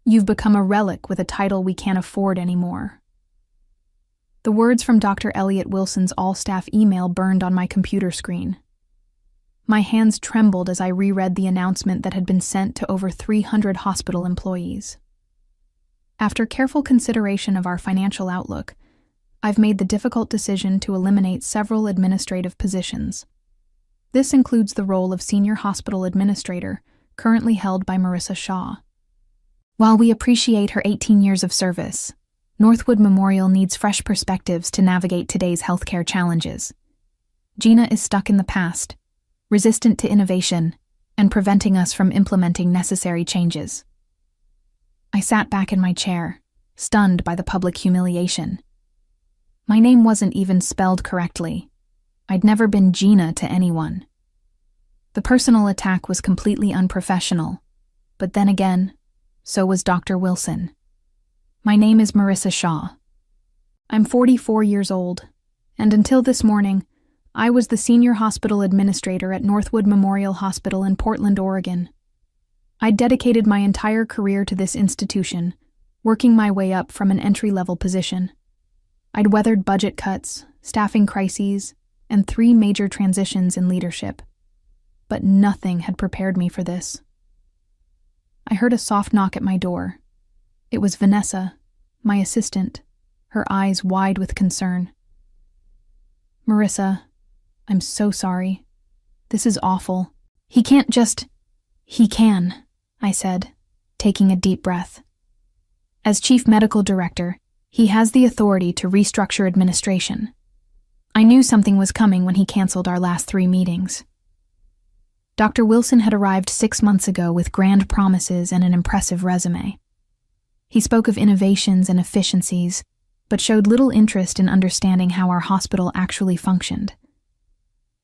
You've become a relic with a title we can't afford anymore." The words from Dr. Elliot Wilson's all-staff email burned on my computer screen. My hands trembled as I reread the announcement that had been sent to over 300 hospital employees. After careful consideration of our financial outlook, I've made the difficult decision to eliminate several administrative positions. This includes the role of Senior Hospital Administrator, currently held by Marissa Shaw. While we appreciate her 18 years of service, Northwood Memorial needs fresh perspectives to navigate today's healthcare challenges. Gina is stuck in the past, resistant to innovation, and preventing us from implementing necessary changes. I sat back in my chair, stunned by the public humiliation. My name wasn't even spelled correctly. I'd never been Gina to anyone. The personal attack was completely unprofessional, but then again, so was Dr. Wilson. My name is Marissa Shaw. I'm 44 years old, and until this morning, I was the Senior Hospital Administrator at Northwood Memorial Hospital in Portland, Oregon. I'd dedicated my entire career to this institution, working my way up from an entry-level position. I'd weathered budget cuts, staffing crises, and 3 major transitions in leadership. But nothing had prepared me for this. I heard a soft knock at my door. It was Vanessa, my assistant, her eyes wide with concern. "Marissa, I'm so sorry. This is awful. He can't just—" "He can," I said, taking a deep breath. "As Chief Medical Director, he has the authority to restructure administration. I knew something was coming when he canceled our last 3 meetings." Dr. Wilson had arrived 6 months ago with grand promises and an impressive resume. He spoke of innovations and efficiencies, but showed little interest in understanding how our hospital actually functioned.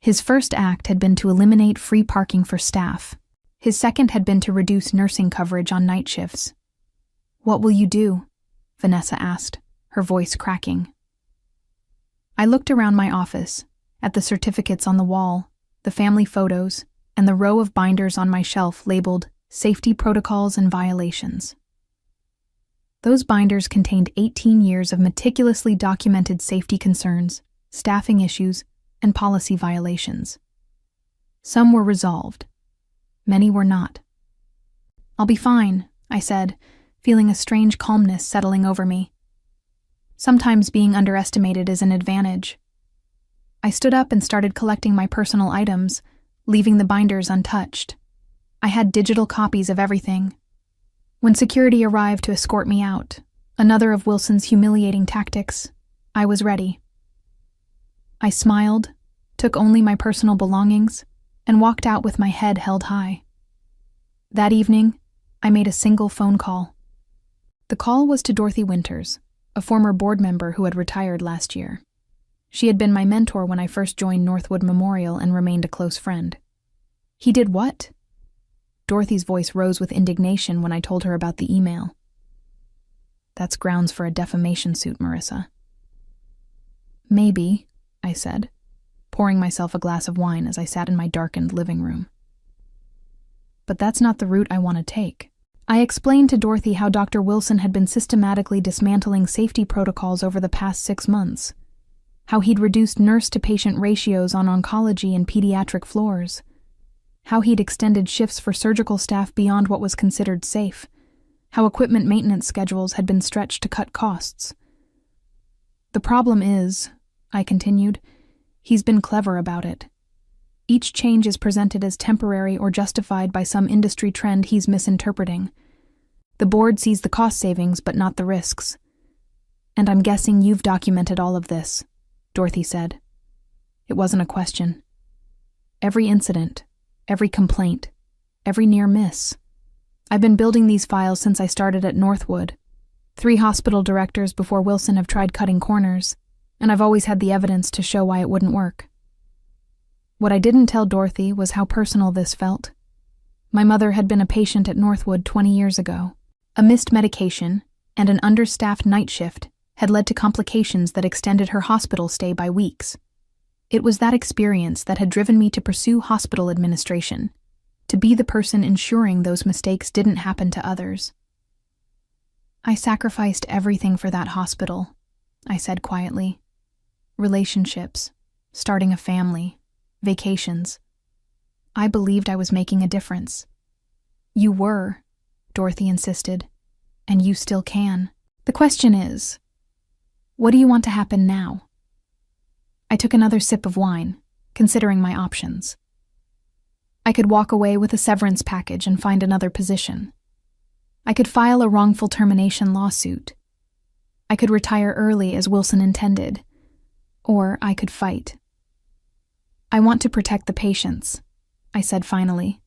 His first act had been to eliminate free parking for staff. His second had been to reduce nursing coverage on night shifts. "What will you do?" Vanessa asked, her voice cracking. I looked around my office, at the certificates on the wall, the family photos, and the row of binders on my shelf labeled Safety Protocols and Violations. Those binders contained 18 years of meticulously documented safety concerns, staffing issues, and policy violations. Some were resolved. Many were not. "I'll be fine," I said, feeling a strange calmness settling over me. Sometimes being underestimated is an advantage. I stood up and started collecting my personal items, leaving the binders untouched. I had digital copies of everything. When security arrived to escort me out, another of Wilson's humiliating tactics, I was ready. I smiled, took only my personal belongings, and walked out with my head held high. That evening, I made a single phone call. The call was to Dorothy Winters, a former board member who had retired last year. She had been my mentor when I first joined Northwood Memorial and remained a close friend. "He did what?" Dorothy's voice rose with indignation when I told her about the email. "That's grounds for a defamation suit, Marissa." "Maybe," I said, pouring myself a glass of wine as I sat in my darkened living room. "But that's not the route I want to take." I explained to Dorothy how Dr. Wilson had been systematically dismantling safety protocols over the past 6 months, how he'd reduced nurse-to-patient ratios on oncology and pediatric floors, how he'd extended shifts for surgical staff beyond what was considered safe, how equipment maintenance schedules had been stretched to cut costs. "The problem is," I continued, "he's been clever about it. Each change is presented as temporary or justified by some industry trend he's misinterpreting. The board sees the cost savings but not the risks. And I'm guessing you've documented all of this," Dorothy said. It wasn't a question. Every incident, every complaint, every near miss. I've been building these files since I started at Northwood. 3 hospital directors before Wilson have tried cutting corners, and I've always had the evidence to show why it wouldn't work. What I didn't tell Dorothy was how personal this felt. My mother had been a patient at Northwood 20 years ago. A missed medication and an understaffed night shift had led to complications that extended her hospital stay by weeks. It was that experience that had driven me to pursue hospital administration, to be the person ensuring those mistakes didn't happen to others. I sacrificed everything for that hospital, I said quietly. Relationships, starting a family, vacations. I believed I was making a difference. You were, Dorothy insisted, and you still can. The question is, what do you want to happen now? I took another sip of wine, considering my options. I could walk away with a severance package and find another position. I could file a wrongful termination lawsuit. I could retire early as Wilson intended, or I could fight. I want to protect the patients, I said finally,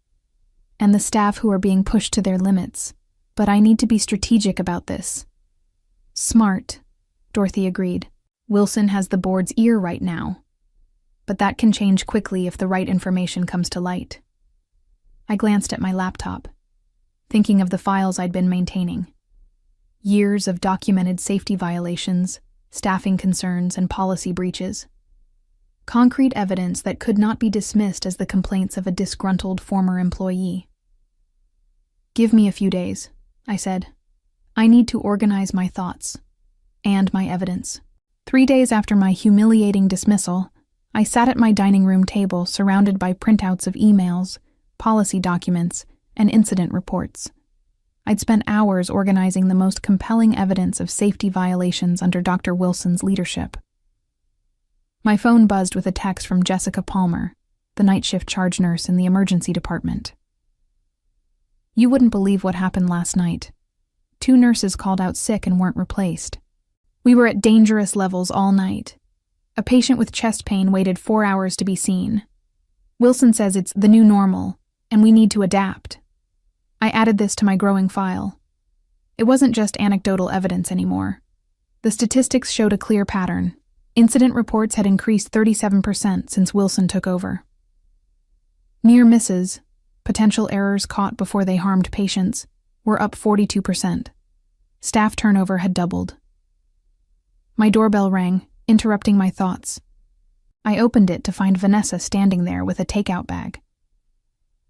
and the staff who are being pushed to their limits, but I need to be strategic about this. Smart, Dorothy agreed. Wilson has the board's ear right now, but that can change quickly if the right information comes to light. I glanced at my laptop, thinking of the files I'd been maintaining. Years of documented safety violations, staffing concerns, and policy breaches. Concrete evidence that could not be dismissed as the complaints of a disgruntled former employee. Give me a few days, I said. I need to organize my thoughts and my evidence. 3 days after my humiliating dismissal, I sat at my dining room table surrounded by printouts of emails, policy documents, and incident reports. I'd spent hours organizing the most compelling evidence of safety violations under Dr. Wilson's leadership. My phone buzzed with a text from Jessica Palmer, the night shift charge nurse in the emergency department. You wouldn't believe what happened last night. 2 nurses called out sick and weren't replaced. We were at dangerous levels all night. A patient with chest pain waited 4 hours to be seen. Wilson says it's the new normal, and we need to adapt. I added this to my growing file. It wasn't just anecdotal evidence anymore. The statistics showed a clear pattern. Incident reports had increased 37% since Wilson took over. Near misses, potential errors caught before they harmed patients, were up 42%. Staff turnover had doubled. My doorbell rang, interrupting my thoughts. I opened it to find Vanessa standing there with a takeout bag.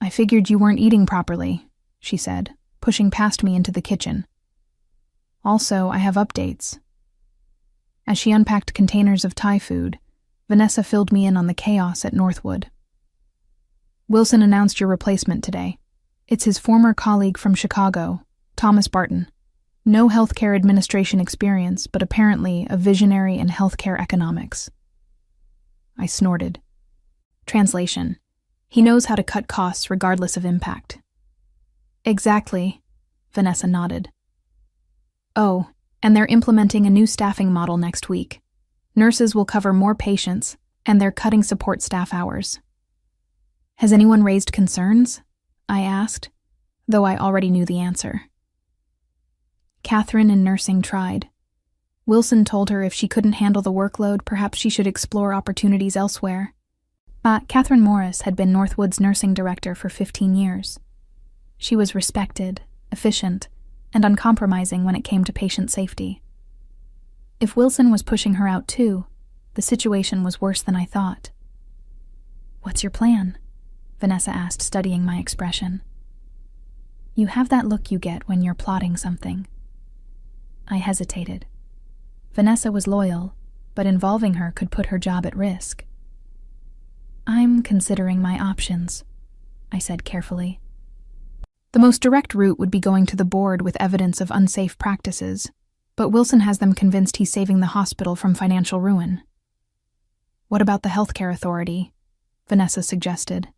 I figured you weren't eating properly, she said, pushing past me into the kitchen. Also, I have updates. As she unpacked containers of Thai food, Vanessa filled me in on the chaos at Northwood. Wilson announced your replacement today. It's his former colleague from Chicago, Thomas Barton. No healthcare administration experience, but apparently a visionary in healthcare economics. I snorted. Translation: he knows how to cut costs regardless of impact. Exactly, Vanessa nodded. Oh, and they're implementing a new staffing model next week. Nurses will cover more patients, and they're cutting support staff hours. Has anyone raised concerns? I asked, though I already knew the answer. Catherine in nursing tried. Wilson told her if she couldn't handle the workload, perhaps she should explore opportunities elsewhere. Catherine Morris had been Northwood's nursing director for 15 years. She was respected, efficient, and uncompromising when it came to patient safety. If Wilson was pushing her out too, the situation was worse than I thought. What's your plan? Vanessa asked, studying my expression. You have that look you get when you're plotting something. I hesitated. Vanessa was loyal, but involving her could put her job at risk. I'm considering my options, I said carefully. The most direct route would be going to the board with evidence of unsafe practices, but Wilson has them convinced he's saving the hospital from financial ruin. What about the healthcare authority? Vanessa suggested.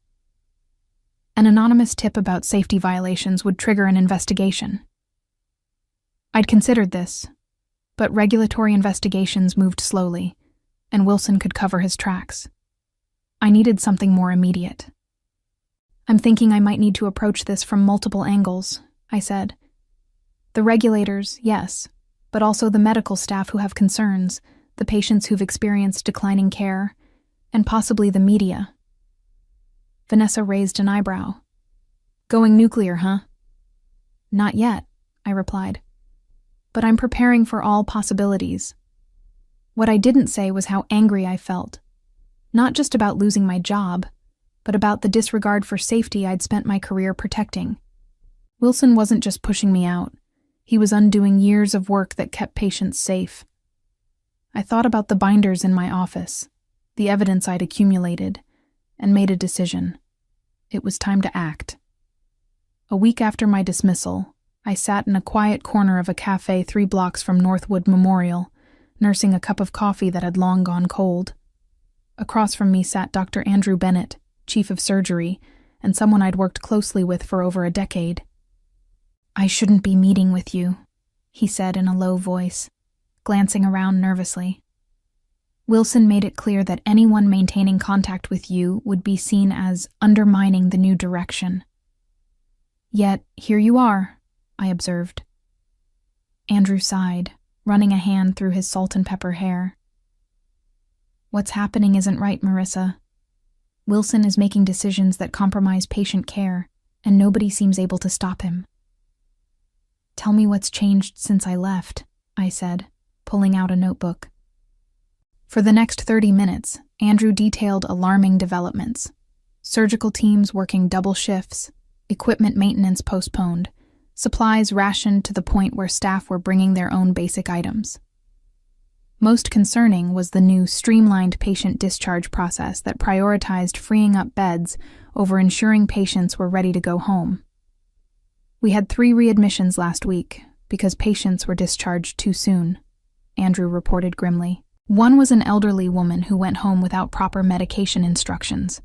An anonymous tip about safety violations would trigger an investigation. I'd considered this, but regulatory investigations moved slowly, and Wilson could cover his tracks. I needed something more immediate. I'm thinking I might need to approach this from multiple angles, I said. The regulators, yes, but also the medical staff who have concerns, the patients who've experienced declining care, and possibly the media. Vanessa raised an eyebrow. Going nuclear, huh? Not yet, I replied. But I'm preparing for all possibilities. What I didn't say was how angry I felt. Not just about losing my job, but about the disregard for safety I'd spent my career protecting. Wilson wasn't just pushing me out. He was undoing years of work that kept patients safe. I thought about the binders in my office, the evidence I'd accumulated, and made a decision. It was time to act. A week after my dismissal, I sat in a quiet corner of a cafe 3 blocks from Northwood Memorial, nursing a cup of coffee that had long gone cold. Across from me sat Dr. Andrew Bennett, chief of surgery, and someone I'd worked closely with for over a decade. "I shouldn't be meeting with you," he said in a low voice, glancing around nervously. "Wilson made it clear that anyone maintaining contact with you would be seen as undermining the new direction." "Yet, here you are," I observed. Andrew sighed, running a hand through his salt and pepper hair. "What's happening isn't right, Marissa. Wilson is making decisions that compromise patient care, and nobody seems able to stop him." "Tell me what's changed since I left," I said, pulling out a notebook. For the next 30 minutes, Andrew detailed alarming developments. Surgical teams working double shifts, equipment maintenance postponed, supplies rationed to the point where staff were bringing their own basic items. Most concerning was the new streamlined patient discharge process that prioritized freeing up beds over ensuring patients were ready to go home. "We had 3 readmissions last week because patients were discharged too soon," Andrew reported grimly. One was an elderly woman who went home without proper medication instructions.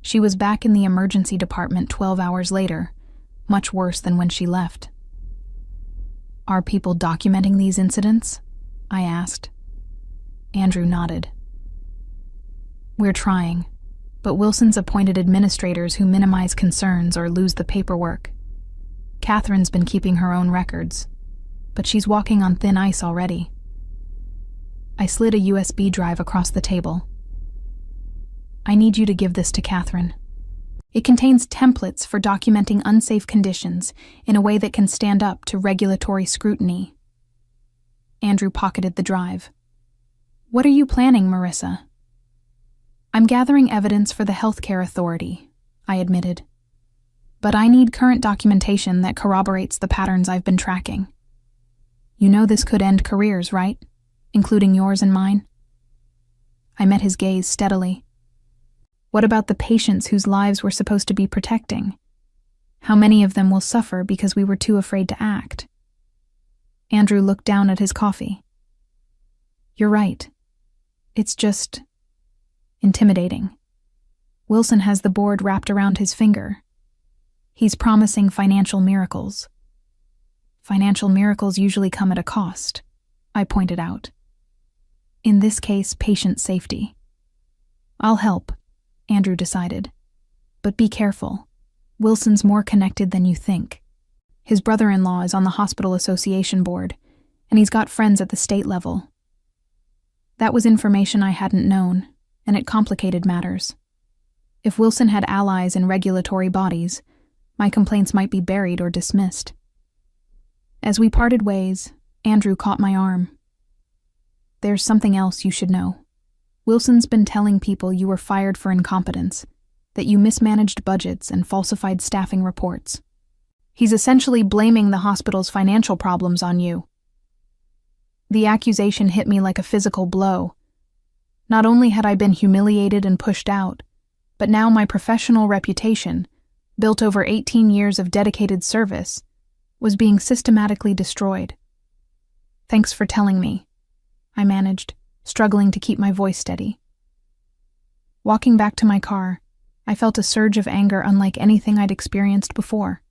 She was back in the emergency department 12 hours later, much worse than when she left. "Are people documenting these incidents?" I asked. Andrew nodded. "We're trying, but Wilson's appointed administrators who minimize concerns or lose the paperwork. Catherine's been keeping her own records, but she's walking on thin ice already." I slid a USB drive across the table. "I need you to give this to Catherine. It contains templates for documenting unsafe conditions in a way that can stand up to regulatory scrutiny." Andrew pocketed the drive. "What are you planning, Marissa?" "I'm gathering evidence for the healthcare authority," I admitted. "But I need current documentation that corroborates the patterns I've been tracking. You know this could end careers, right? Including yours and mine?" I met his gaze steadily. "What about the patients whose lives we're supposed to be protecting? How many of them will suffer because we were too afraid to act?" Andrew looked down at his coffee. "You're right. It's just intimidating. Wilson has the board wrapped around his finger. He's promising financial miracles. Financial miracles usually come at a cost," I pointed out. "In this case, patient safety." "I'll help," Andrew decided. "But be careful. Wilson's more connected than you think. His brother-in-law is on the Hospital Association board, and he's got friends at the state level." That was information I hadn't known, and it complicated matters. If Wilson had allies in regulatory bodies, my complaints might be buried or dismissed. As we parted ways, Andrew caught my arm. "There's something else you should know. Wilson's been telling people you were fired for incompetence, that you mismanaged budgets and falsified staffing reports. He's essentially blaming the hospital's financial problems on you." The accusation hit me like a physical blow. Not only had I been humiliated and pushed out, but now my professional reputation, built over 18 years of dedicated service, was being systematically destroyed. "Thanks for telling me," I managed, struggling to keep my voice steady. Walking back to my car, I felt a surge of anger unlike anything I'd experienced before.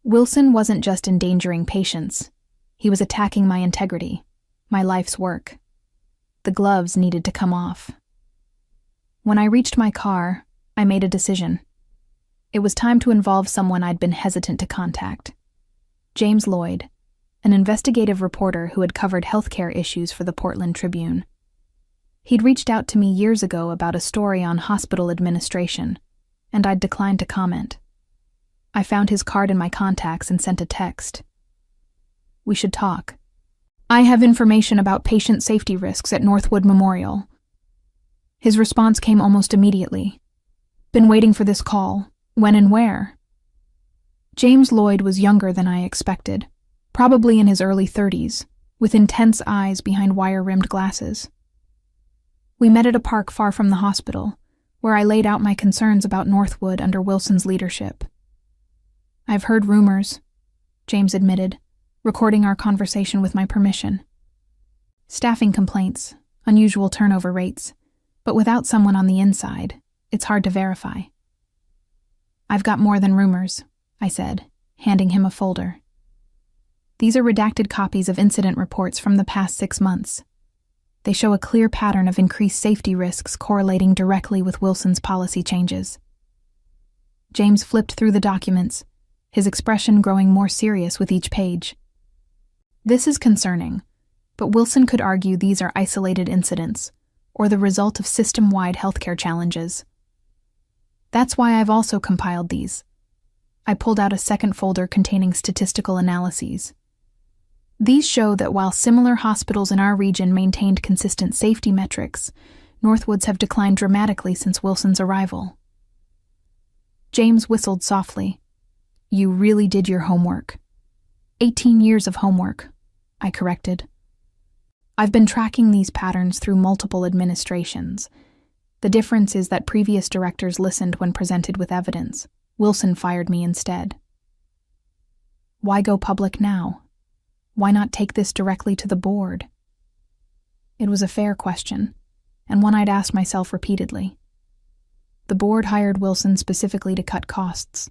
Wilson wasn't just endangering patients. He was attacking my integrity, my life's work. The gloves needed to come off. When I reached my car, I made a decision. It was time to involve someone I'd been hesitant to contact. James Lloyd, an investigative reporter who had covered healthcare issues for the Portland Tribune. He'd reached out to me years ago about a story on hospital administration, and I'd declined to comment. I found his card in my contacts and sent a text. "We should talk. I have information about patient safety risks at Northwood Memorial." His response came almost immediately. "Been waiting for this call. When and where?" James Lloyd was younger than I expected. probably in his early 30s, with intense eyes behind wire-rimmed glasses. We met at a park far from the hospital, where I laid out my concerns about Northwood under Wilson's leadership. "I've heard rumors," James admitted, recording our conversation with my permission. "Staffing complaints, unusual turnover rates, but without someone on the inside, it's hard to verify." "I've got more than rumors," I said, handing him a folder. "These are redacted copies of incident reports from the past 6 months. They show a clear pattern of increased safety risks correlating directly with Wilson's policy changes." James flipped through the documents, his expression growing more serious with each page. "This is concerning, but Wilson could argue these are isolated incidents, or the result of system-wide healthcare challenges. That's why I've also compiled these." I pulled out a second folder containing statistical analyses. "These show that while similar hospitals in our region maintained consistent safety metrics, Northwood's have declined dramatically since Wilson's arrival." James whistled softly. "You really did your homework." 18 years of homework," I corrected. "I've been tracking these patterns through multiple administrations. The difference is that previous directors listened when presented with evidence. Wilson fired me instead." "Why go public now? Why not take this directly to the board?" It was a fair question, and one I'd asked myself repeatedly. The board hired Wilson specifically to cut costs.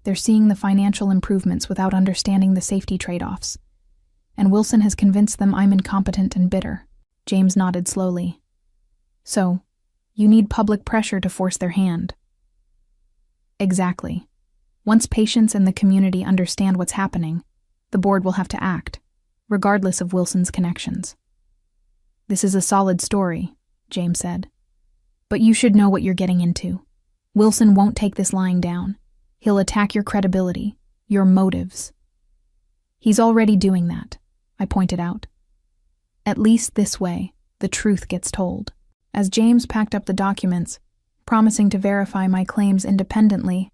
They're seeing the financial improvements without understanding the safety trade-offs, and Wilson has convinced them I'm incompetent and bitter. James nodded slowly. "So, you need public pressure to force their hand." "Exactly. Once patients and the community understand what's happening, the board will have to act, regardless of Wilson's connections." "This is a solid story," James said. "But you should know what you're getting into. Wilson won't take this lying down. He'll attack your credibility, your motives." "He's already doing that," I pointed out. "At least this way, the truth gets told." As James packed up the documents, promising to verify my claims independently,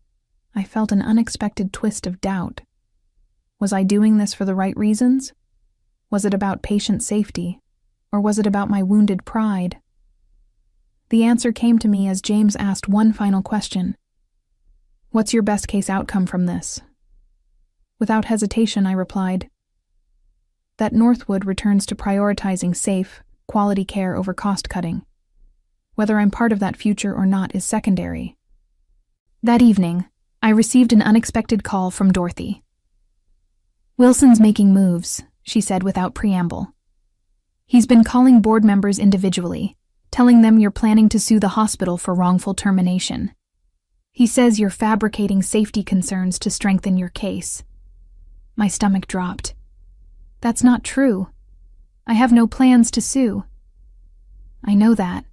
I felt an unexpected twist of doubt. Was I doing this for the right reasons? Was it about patient safety, or was it about my wounded pride? The answer came to me as James asked one final question. "What's your best case outcome from this?" Without hesitation, I replied, "That Northwood returns to prioritizing safe, quality care over cost-cutting. Whether I'm part of that future or not is secondary." That evening, I received an unexpected call from Dorothy. "Wilson's making moves," she said without preamble. "He's been calling board members individually, telling them you're planning to sue the hospital for wrongful termination. He says you're fabricating safety concerns to strengthen your case." My stomach dropped. "That's not true. I have no plans to sue." "I know that,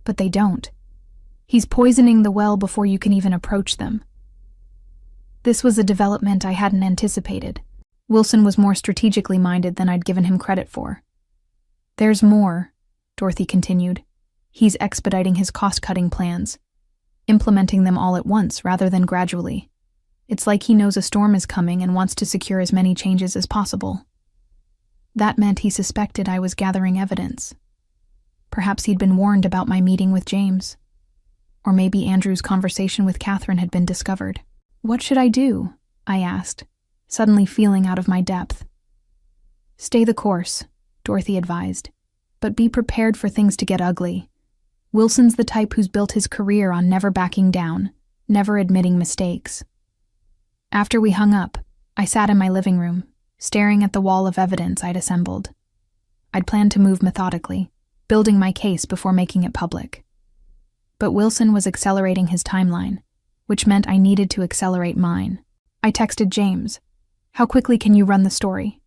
but they don't. He's poisoning the well before you can even approach them." This was a development I hadn't anticipated. Wilson was more strategically minded than I'd given him credit for. "There's more," Dorothy continued. "He's expediting his cost-cutting plans, implementing them all at once rather than gradually. It's like he knows a storm is coming and wants to secure as many changes as possible." That meant he suspected I was gathering evidence. Perhaps he'd been warned about my meeting with James. Or maybe Andrew's conversation with Catherine had been discovered. "What should I do?" I asked, suddenly feeling out of my depth. "Stay the course," Dorothy advised, "but be prepared for things to get ugly. Wilson's the type who's built his career on never backing down, never admitting mistakes." After we hung up, I sat in my living room, staring at the wall of evidence I'd assembled. I'd planned to move methodically, building my case before making it public. But Wilson was accelerating his timeline, which meant I needed to accelerate mine. I texted James, "How quickly can you run the story?"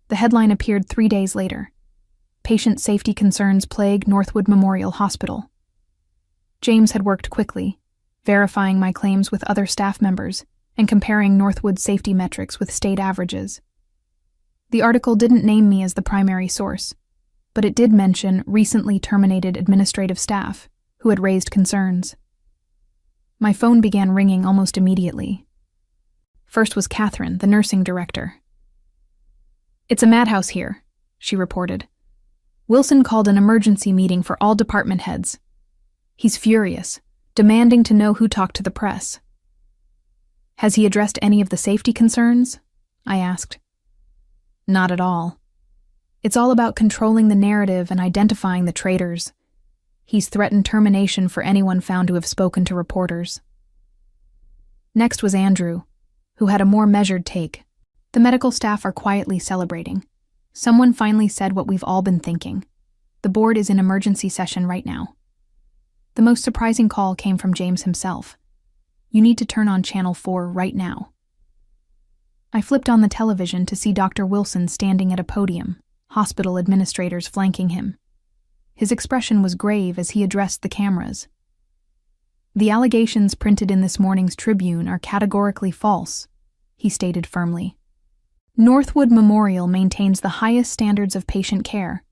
The headline appeared 3 days later. "Patient safety concerns plague Northwood Memorial Hospital." James had worked quickly, verifying my claims with other staff members and comparing Northwood's safety metrics with state averages. The article didn't name me as the primary source, but it did mention recently terminated administrative staff who had raised concerns. My phone began ringing almost immediately. First was Catherine, the nursing director. "It's a madhouse here," she reported. "Wilson called an emergency meeting for all department heads. He's furious, demanding to know who talked to the press." "Has he addressed any of the safety concerns?" I asked. "Not at all. It's all about controlling the narrative and identifying the traitors. He's threatened termination for anyone found to have spoken to reporters." Next was Andrew, who had a more measured take. "The medical staff are quietly celebrating. Someone finally said what we've all been thinking. The board is in emergency session right now." The most surprising call came from James himself. "You need to turn on Channel 4 right now." I flipped on the television to see Dr. Wilson standing at a podium, hospital administrators flanking him. His expression was grave as he addressed the cameras. "The allegations printed in this morning's Tribune are categorically false," he stated firmly. "Northwood Memorial maintains the highest standards of patient care.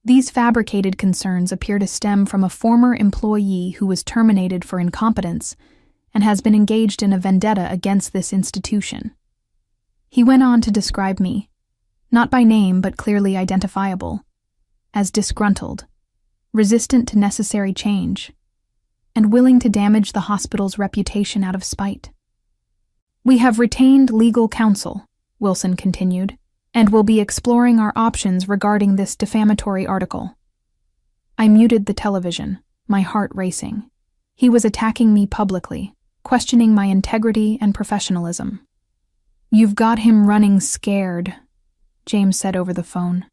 These fabricated concerns appear to stem from a former employee who was terminated for incompetence and has been engaged in a vendetta against this institution." He went on to describe me, not by name but clearly identifiable, as disgruntled, resistant to necessary change, and willing to damage the hospital's reputation out of spite. "We have retained legal counsel," Wilson continued, "and will be exploring our options regarding this defamatory article." I muted the television, my heart racing. He was attacking me publicly, questioning my integrity and professionalism. "You've got him running scared," James said over the phone.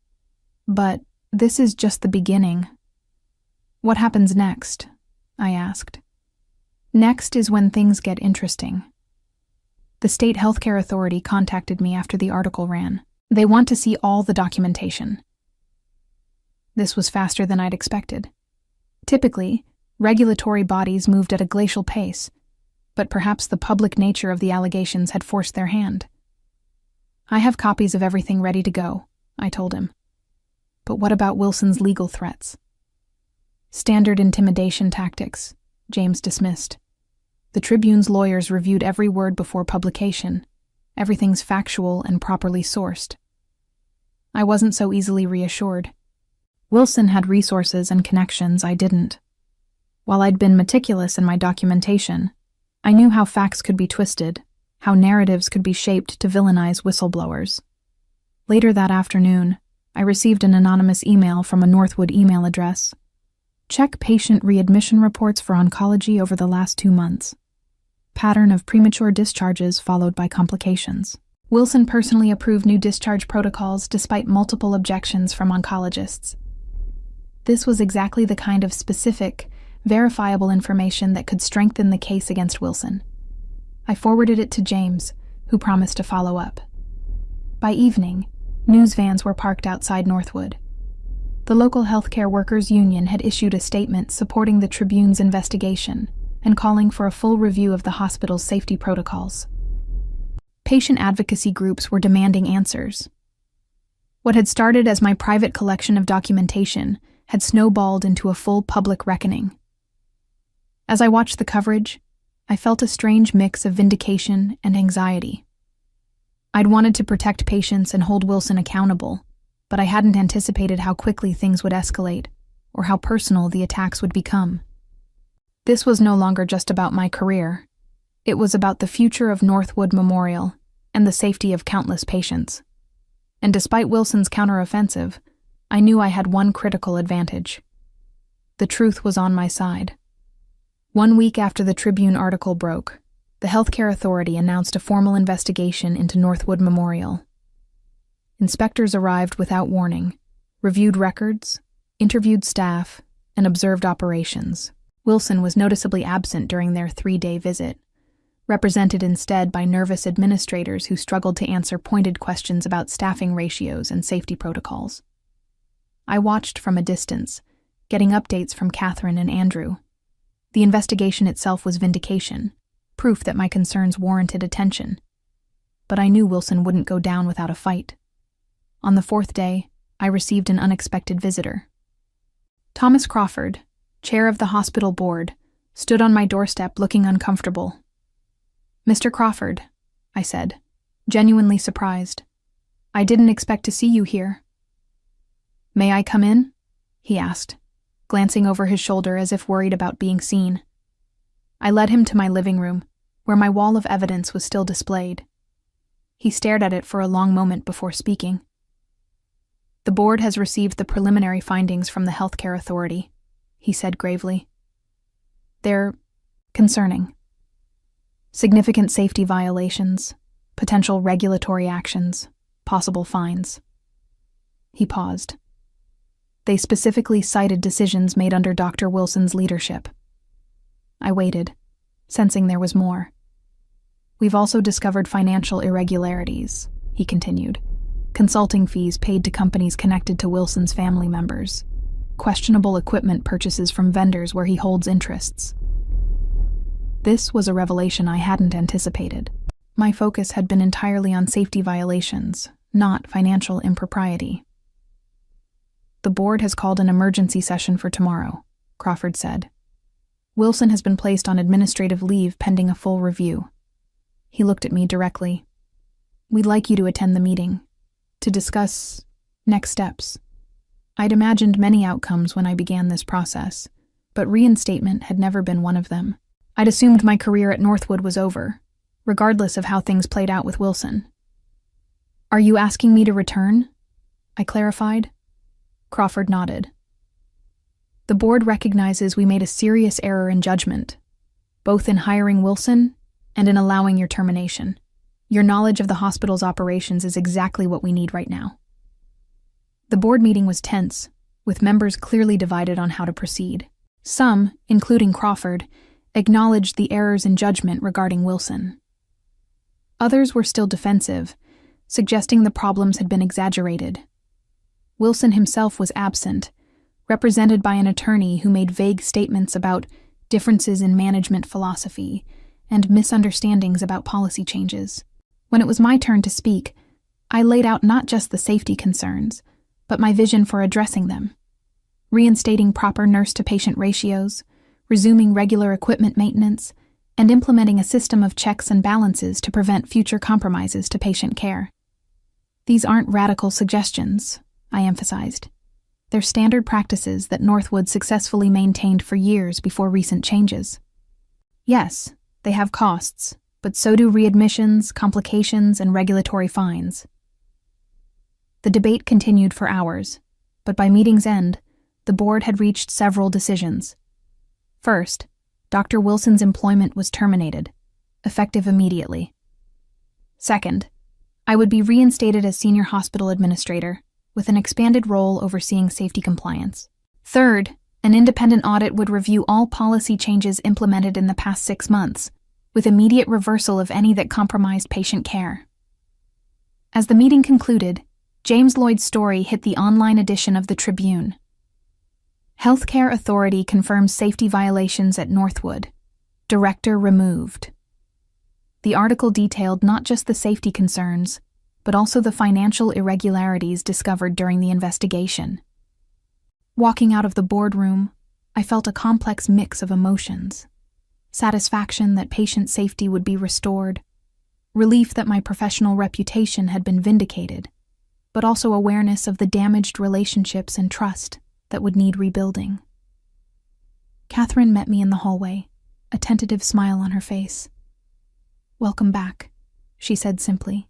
"But this is just the beginning." "What happens next?" I asked. "Next is when things get interesting." The state healthcare authority contacted me after the article ran. They want to see all the documentation. This was faster than I'd expected. Typically, regulatory bodies moved at a glacial pace, but perhaps the public nature of the allegations had forced their hand. "I have copies of everything ready to go," I told him. "But what about Wilson's legal threats?" "Standard intimidation tactics," James dismissed. "The Tribune's lawyers reviewed every word before publication. Everything's factual and properly sourced." I wasn't so easily reassured. Wilson had resources and connections I didn't. While I'd been meticulous in my documentation, I knew how facts could be twisted, how narratives could be shaped to villainize whistleblowers. Later that afternoon, I received an anonymous email from a Northwood email address. "Check patient readmission reports for oncology over the last 2 months. Pattern of premature discharges followed by complications. Wilson personally approved new discharge protocols despite multiple objections from oncologists." This was exactly the kind of specific, verifiable information that could strengthen the case against Wilson. I forwarded it to James, who promised to follow up. By evening, news vans were parked outside Northwood. The local healthcare workers' union had issued a statement supporting the Tribune's investigation and calling for a full review of the hospital's safety protocols. Patient advocacy groups were demanding answers. What had started as my private collection of documentation had snowballed into a full public reckoning. As I watched the coverage, I felt a strange mix of vindication and anxiety. I'd wanted to protect patients and hold Wilson accountable, but I hadn't anticipated how quickly things would escalate, or how personal the attacks would become. This was no longer just about my career. It was about the future of Northwood Memorial and the safety of countless patients. And despite Wilson's counteroffensive, I knew I had one critical advantage. The truth was on my side. 1 week after the Tribune article broke, the healthcare authority announced a formal investigation into Northwood Memorial. Inspectors arrived without warning, reviewed records, interviewed staff, and observed operations. Wilson was noticeably absent during their 3-day visit, represented instead by nervous administrators who struggled to answer pointed questions about staffing ratios and safety protocols. I watched from a distance, getting updates from Catherine and Andrew. The investigation itself was vindication, proof that my concerns warranted attention. But I knew Wilson wouldn't go down without a fight. On the 4th day, I received an unexpected visitor. Thomas Crawford, chair of the hospital board, stood on my doorstep looking uncomfortable. "Mr. Crawford," I said, genuinely surprised. I didn't expect to see you here." "May I come in?" he asked, glancing over his shoulder as if worried about being seen. I led him to my living room, where my wall of evidence was still displayed. He stared at it for a long moment before speaking. "The board has received the preliminary findings from the Healthcare Authority," he said gravely. "They're concerning. Significant safety violations, potential regulatory actions, possible fines." He paused. "They specifically cited decisions made under Dr. Wilson's leadership." I waited, sensing there was more. "We've also discovered financial irregularities," he continued. "Consulting fees paid to companies connected to Wilson's family members. Questionable equipment purchases from vendors where he holds interests." This was a revelation I hadn't anticipated. My focus had been entirely on safety violations, not financial impropriety. "The board has called an emergency session for tomorrow," Crawford said. "Wilson has been placed on administrative leave pending a full review." He looked at me directly. "We'd like you to attend the meeting, to discuss next steps." I'd imagined many outcomes when I began this process, but reinstatement had never been one of them. I'd assumed my career at Northwood was over, regardless of how things played out with Wilson. "Are you asking me to return?" I clarified. Crawford nodded. "The board recognizes we made a serious error in judgment, both in hiring Wilson and in allowing your termination. Your knowledge of the hospital's operations is exactly what we need right now." The board meeting was tense, with members clearly divided on how to proceed. Some, including Crawford, acknowledged the errors in judgment regarding Wilson. Others were still defensive, suggesting the problems had been exaggerated. Wilson himself was absent, represented by an attorney who made vague statements about differences in management philosophy and misunderstandings about policy changes. When it was my turn to speak, I laid out not just the safety concerns, but my vision for addressing them: reinstating proper nurse-to-patient ratios, resuming regular equipment maintenance, and implementing a system of checks and balances to prevent future compromises to patient care. "These aren't radical suggestions," I emphasized. "They're standard practices that Northwood successfully maintained for years before recent changes. Yes, they have costs, but so do readmissions, complications, and regulatory fines." The debate continued for hours, but by meeting's end, the board had reached several decisions. First, Dr. Wilson's employment was terminated, effective immediately. Second, I would be reinstated as senior hospital administrator, with an expanded role overseeing safety compliance. Third, an independent audit would review all policy changes implemented in the past 6 months, with immediate reversal of any that compromised patient care. As the meeting concluded, James Lloyd's story hit the online edition of the Tribune. Healthcare Authority confirms safety violations at Northwood. Director removed. The article detailed not just the safety concerns, but also the financial irregularities discovered during the investigation. Walking out of the boardroom, I felt a complex mix of emotions: satisfaction that patient safety would be restored, relief that my professional reputation had been vindicated, but also awareness of the damaged relationships and trust that would need rebuilding. Catherine met me in the hallway, a tentative smile on her face. "Welcome back," she said simply.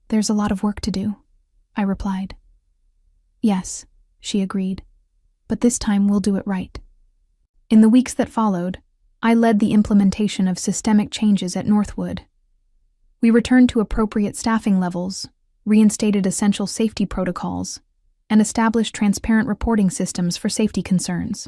"There's a lot of work to do," I replied. "Yes," she agreed, "but this time we'll do it right." In the weeks that followed, I led the implementation of systemic changes at Northwood. We returned to appropriate staffing levels, reinstated essential safety protocols, and established transparent reporting systems for safety concerns.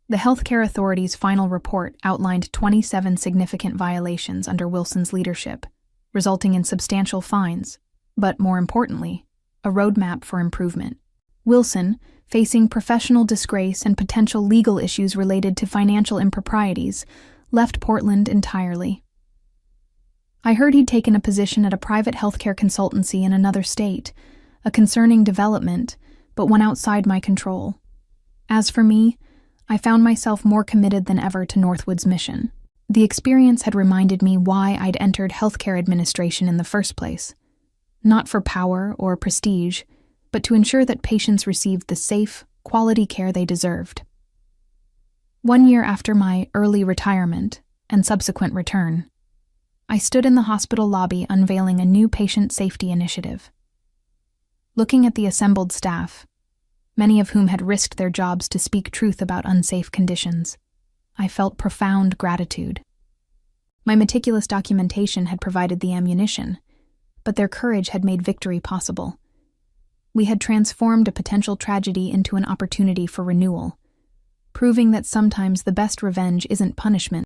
The Healthcare Authority's final report outlined 27 significant violations under Wilson's leadership, resulting in substantial fines, but more importantly, a roadmap for improvement. Wilson, facing professional disgrace and potential legal issues related to financial improprieties, left Portland entirely. I heard he'd taken a position at a private healthcare consultancy in another state, a concerning development, but one outside my control. As for me, I found myself more committed than ever to Northwood's mission. The experience had reminded me why I'd entered healthcare administration in the first place: not for power or prestige, but to ensure that patients received the safe, quality care they deserved. 1 year after my early retirement and subsequent return, I stood in the hospital lobby unveiling a new patient safety initiative. Looking at the assembled staff, many of whom had risked their jobs to speak truth about unsafe conditions, I felt profound gratitude. My meticulous documentation had provided the ammunition, but their courage had made victory possible. We had transformed a potential tragedy into an opportunity for renewal, proving that sometimes the best revenge isn't punishment,